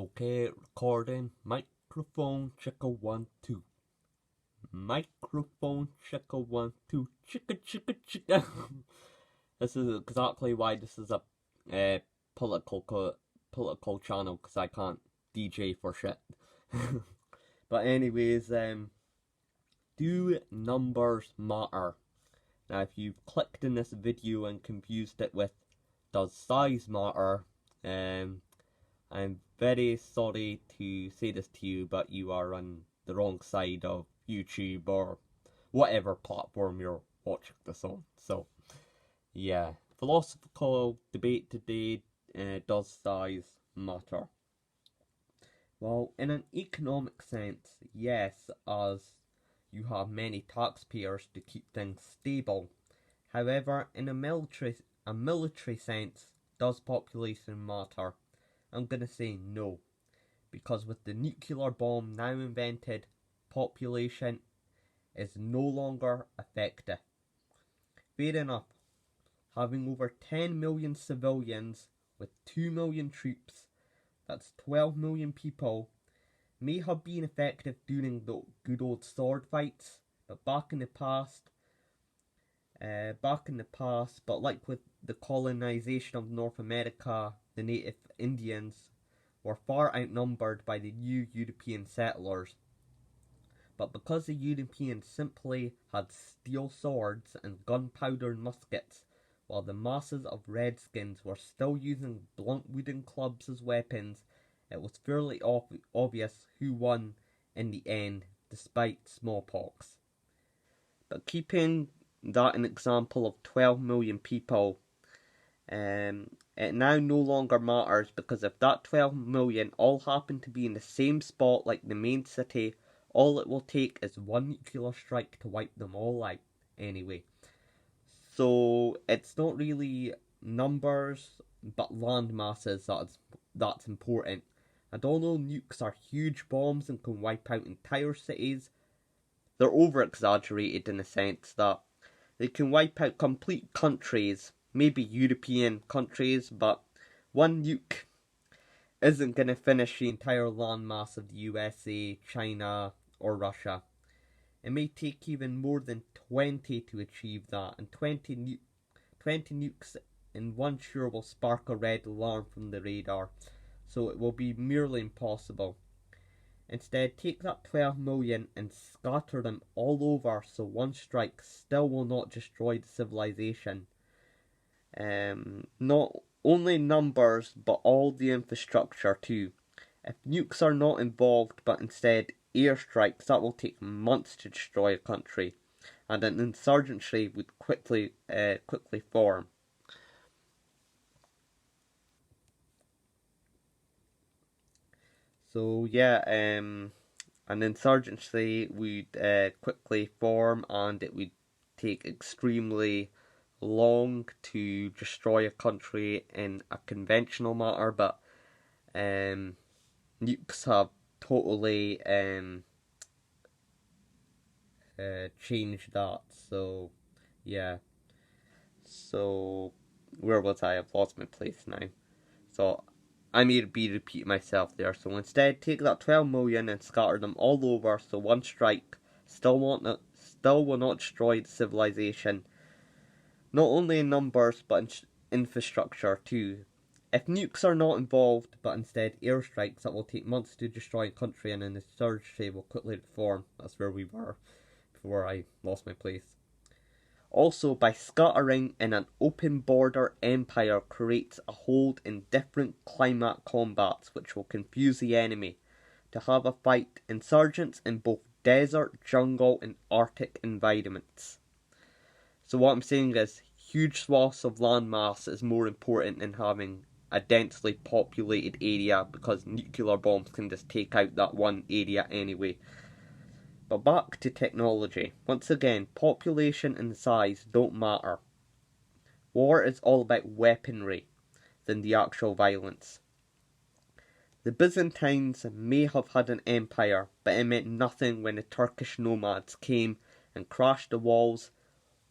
Okay, recording. Microphone checker 1 2. Microphone checker 1 2. Chicka chicka chicka. This is exactly why this is a uh, political channel, because I can't DJ for shit. But anyways, do numbers matter? Now, if you've clicked in this video and confused it with does size matter, I'm very sorry to say this to you, but you are on the wrong side of YouTube or whatever platform you're watching this on. So, yeah, philosophical debate today. Does size matter? Well, in an economic sense, yes, as you have many taxpayers to keep things stable. However, in a military sense, does population matter? I'm gonna say no, because with the nuclear bomb now invented, population is no longer effective. Fair enough, having over 10 million civilians with 2 million troops, that's 12 million people, may have been effective during the good old sword fights, but back in the past, but like with the colonization of North America, the native Indians were far outnumbered by the new European settlers. But because the Europeans simply had steel swords and gunpowder muskets, while the masses of redskins were still using blunt wooden clubs as weapons, it was fairly obvious who won in the end, despite smallpox. But keeping that an example of 12 million people, it now no longer matters, because if that 12 million all happen to be in the same spot like the main city, all it will take is one nuclear strike to wipe them all out anyway. So it's not really numbers but land masses that's important. And although nukes are huge bombs and can wipe out entire cities, they're over exaggerated in the sense that they can wipe out complete countries, maybe European countries, but one nuke isn't going to finish the entire landmass of the USA, China, or Russia. It may take even more than 20 to achieve that, and 20 nukes in one sure will spark a red alarm from the radar, so it will be merely impossible. Instead, take that 12 million and scatter them all over, so one strike still will not destroy the civilization. Not only numbers, but all the infrastructure too. If nukes are not involved, but instead airstrikes, that will take months to destroy a country, and an insurgency would quickly form. So yeah, an insurgency would quickly form, and it would take extremely long to destroy a country in a conventional manner, but nukes have totally changed that. So yeah, so where was I? I've lost my place now. So I may be repeating myself there. So instead, take that 12 million and scatter them all over, so one strike still will not destroy the civilization, not only in numbers but in infrastructure too. If nukes are not involved, but instead airstrikes, that will take months to destroy a country, and an insurgency will quickly form. That's where we were before I lost my place. Also, by scattering in an open border empire creates a hold in different climate combats, which will confuse the enemy to have a fight insurgents in both desert, jungle, and Arctic environments. So what I'm saying is, huge swaths of landmass is more important than having a densely populated area, because nuclear bombs can just take out that one area anyway. But back to technology. Once again, population and size don't matter. War is all about weaponry than the actual violence. The Byzantines may have had an empire, but it meant nothing when the Turkish nomads came and crashed the walls,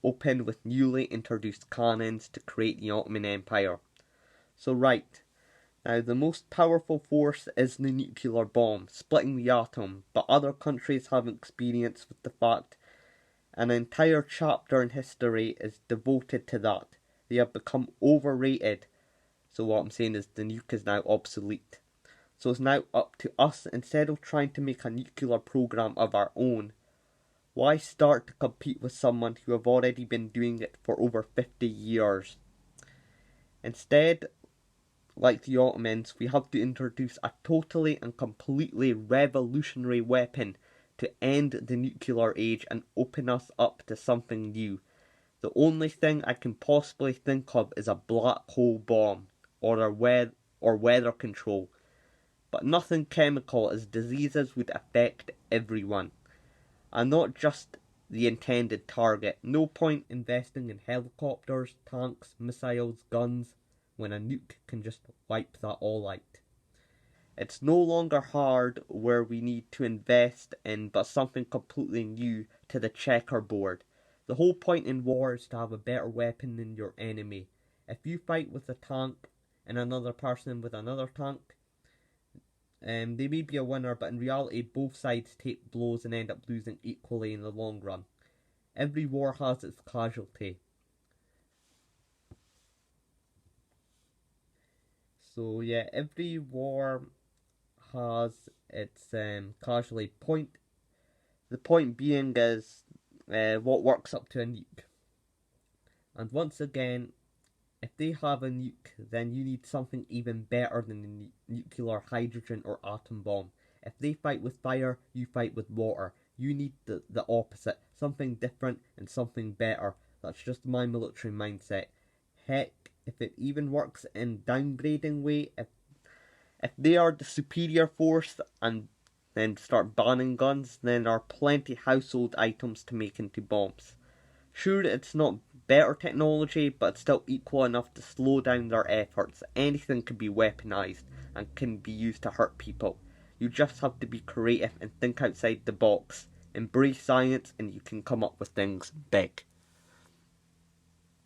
opened with newly introduced cannons to create the Ottoman Empire. So right, Now, the most powerful force is the nuclear bomb, splitting the atom, but other countries have experience with the fact an entire chapter in history is devoted to that. They have become overrated. So what I'm saying is the nuke is now obsolete. So it's now up to us, instead of trying to make a nuclear program of our own, why start to compete with someone who have already been doing it for over 50 years? Instead, like the Ottomans, we have to introduce a totally and completely revolutionary weapon to end the nuclear age and open us up to something new. The only thing I can possibly think of is a black hole bomb or weather control, but nothing chemical, as diseases would affect everyone and not just the intended target. No point investing in helicopters, tanks, missiles, guns, when a nuke can just wipe that all out. It's no longer hard where we need to invest in but something completely new to the checkerboard. The whole point in war is to have a better weapon than your enemy. If you fight with a tank and another person with another tank, they may be a winner, but in reality both sides take blows and end up losing equally in the long run. Every war has its casualty. So yeah, every war has its casualty. The point being is what works up to a nuke. And once again, if they have a nuke, then you need something even better than the nuclear hydrogen or atom bomb. If they fight with fire, you fight with water. You need the opposite, something different and something better. That's just my military mindset. Heck, if it even works in downgrading way, if they are the superior force and then start banning guns, then there are plenty household items to make into bombs. Sure, it's not better technology, but it's still equal enough to slow down their efforts. Anything can be weaponized and can be used to hurt people. You just have to be creative and think outside the box. Embrace science and you can come up with things big.